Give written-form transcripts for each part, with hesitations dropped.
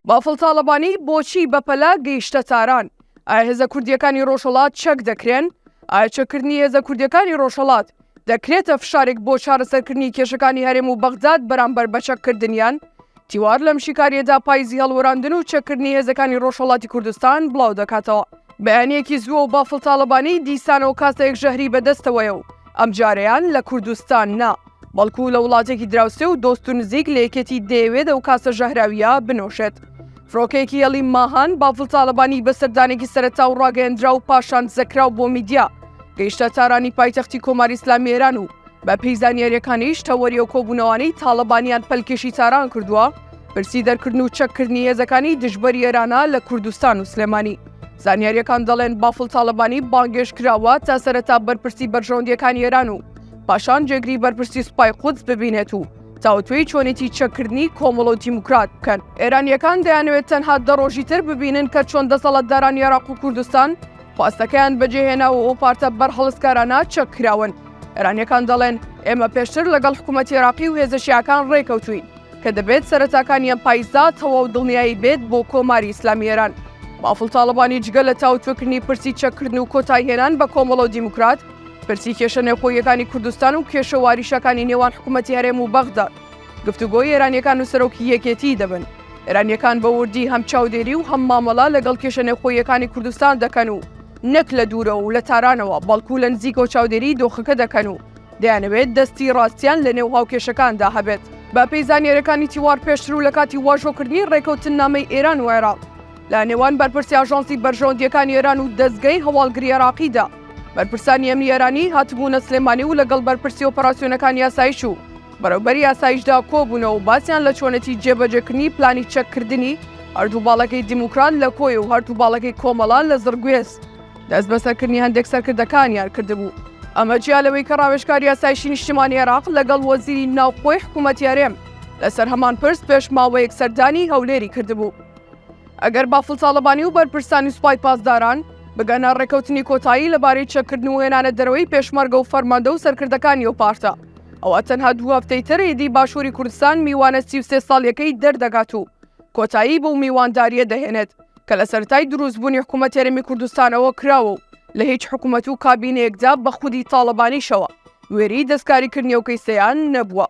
بافڵ تاڵەبانی بۆچی بەپەلا گەیشتە تاران؟ ئایا هێزە کوردیەکانی ڕۆژهەڵات چەک دەکرێن؟ ئایا چەکردنی هێزە کوردیەکانی ڕۆژهەڵات دەکرێتە فشارێک بۆ چارەسەرکردنی کێشەکانی هەرێم و بەغداد بەرامبەر بە چەککردنیان؟ تیوار لەم شیکاریەدا پایزی هەڵوەراندن و چەکردنی هێزەکانی ڕۆژهەڵاتی کوردستان بڵاو دەکاتەوە. بەیانیەکی زووە و بافڵ تاڵەبانی دیسانەوە کاسەیەک ژەهری بەدەستەوەیە و ئەم جارەیان لە کوردستان نا، بەڵکو لە وڵاتێکی دراوسێ و دۆست و نزیک لە یەکێتی دەیەوێت ئەو کاسە ژەهراویە بنۆشێت. فڕۆکەیەکی هێڵی ماهان بافڵ تاڵەبانی بەسەردانێکی سەرەتا و ڕاگەیەندرا و پاشان زەکراو بۆ میدیا گەیشتە تارانی پایتەختی کۆماری ئیسلامی ئێران و بە پێی زانیاریەکانیش تەوەریە و کۆبوونەوەی تاڵەبانیان پەلکێشی تاران کردووە پرسی دەرکردن و چەککردنی هێزەکانی دژبەری ئێرانە لە کوردستان و سلێمانی. زانیاریەکان دەڵێن بافڵ تاڵەبانی بانگێش کراوە تا سەرەتا بەرپرسی بەرژەوەندیەکانی ئێران و پاشان جێگری بەرپرسی سوپای قودس ببینێت و تاوتوێی چۆنێتی چەکردنی کۆمەڵ و دیموکرات بکەن. ئێرانیەکان دەیانەوێت تەنها دەڕۆژی تر ببینن کە چۆن دەسەڵاتدارانی عێراق و کوردستان خواستەکەیان بەجێهێناوە ئەو پارتە بەرهەڵسکارانە چەککراون. ئێرانیەکان دەڵێن ئێمە پێشتر لەگەڵ حکوومەتی عێراقی و هێزە شیعەکان ڕێکەوتوین کە دەبێت سەرەتاکانیان پایزاتەوە و دڵنیایی بێت بۆ کۆماری ئیسلامی ئێران. بافڵ تاڵەبانی جگە لە تاوتوێکردنی پرسی چەککردن و کۆتایهێنان بە کۆمەڵ و دیموکرات، پرسی کێشە نێوخۆیەکانی کوردستان و کێشە واریشەکانی نێوان حکوومەتی هەرێم و بەغداد، گفتوگۆی ئێرانیەکان و سەرۆکی یەکێتی دەبن. ئێرانیەکان بە وردی هەم چاودێری و هەم مامەڵە لەگەڵ کێشە نێوخۆیەکانی کوردستان دەکەن و نەک لە دوورەوە و لە تارانەوە بەڵکو لە نزیک و چاودێری دۆخەکە دەکەن و دەیانەوێت دەستی ڕاستیان لە نێو هاوکێشەکاندا هەبێت. بە پێی زانیاریەکانی تیوار پێشتر و لە کاتی واژۆکردنی ڕێکەوتن نامەی ئێران و عێراق لە نێوان بەرپرسی ئاژانسی بەرژەوەندیەکانی ئێران و دەستگەی هەواڵگری عێراقیدا، بەرپرسانی ئەمنی ئێرانی هاتبوونە سلێمانی و لەگەڵ بەرپرسی ئۆپەراسیۆنەکانی یاسایش و بەڕێوەبەری یاسایشدا کۆبوونەوە و باسییان لە چۆنەتی جێبەجێکردنی پلانی چەککردنی هەردوو باڵەکەی دیموکرات لە کۆی و هەردوو باڵەکەی کۆمەڵان لە زڕگوێز دەست بەسەرکردنی هەندێک سەرکردەکانیان کردبوو. ئەمە جیالەوەی کە ڕاوێژکاری یاسایشی نیشتیمانی عێراق لەگەڵ وەزیری ناوخۆی حکوومەتی هەرێم لەسەر هەمان پرس پێش ماوەیەک سەردانی هەولێری کردبوو. ئەگەر بافڵ تاڵەبانی و بەرپرسانی سوپای پاسداران بگەنە ڕێکەوتنی کۆتایی لەبارەی چەککردن و هێنانە دەرەوەی پێشمەرگە و فەرماندە و سەرکردەکانی ئەو پارتە، ئەوە تەنها دوو هەفتەی تر ئێدی باشووری کوردستان میوانە 33 ساڵیەکەی دەردەگات و کۆتایی بۆ میوانداریە دەهێنێت کە لە سەرەتای دروستبوونی حکوومەتی هەرێمی کوردستانەوە کراوە و لە هیچ حکوومەت و کابینەیەکدا بە خودی تاڵەبانیشەوە وێری دەستکاریکردنی ئەو کەیسەیان نەبووە.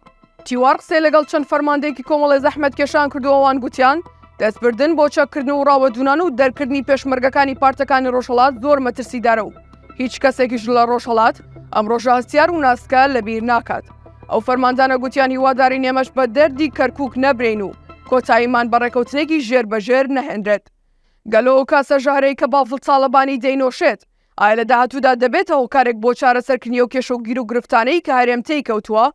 تیوار قسەی لەگەڵ چەند فەرماندەیەکی کۆمەڵی زەحمەت کێشان کردووەوان گوتیان دەستبردن بۆ چەککردن و ڕاوەدونان و دەرکردنی پێشمەرگەکانی پارتەکانی ڕۆژهەڵات زۆر مەترسیدارە و هیچ کەسێکیش لە ڕۆژهەڵات ئەم ڕۆژە هەستیار و ناسکە لەبیر ناکات. ئەو فەرماندانە گوتیان هیواداری نێمەش بە دەردی کەرکووک نەبرین و کۆتاییمان بە ڕێکەوتنێکی ژێربەژێر نەهێنرێت. گەلۆ کاسە ژەهرەی کە بافڵ تاڵەبانی دەینۆشێت ئایا لە داهاتوودا دەبێتەوە کارێک بۆ چارەسەرکردنی و کێشە و گیر و گرفتانەی کە هەرێم تێی کەوتووە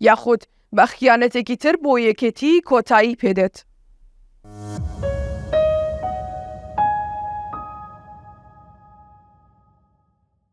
یاخود بە خیانەتێکی تر بۆ یەکێتی کۆتایی پێدێت.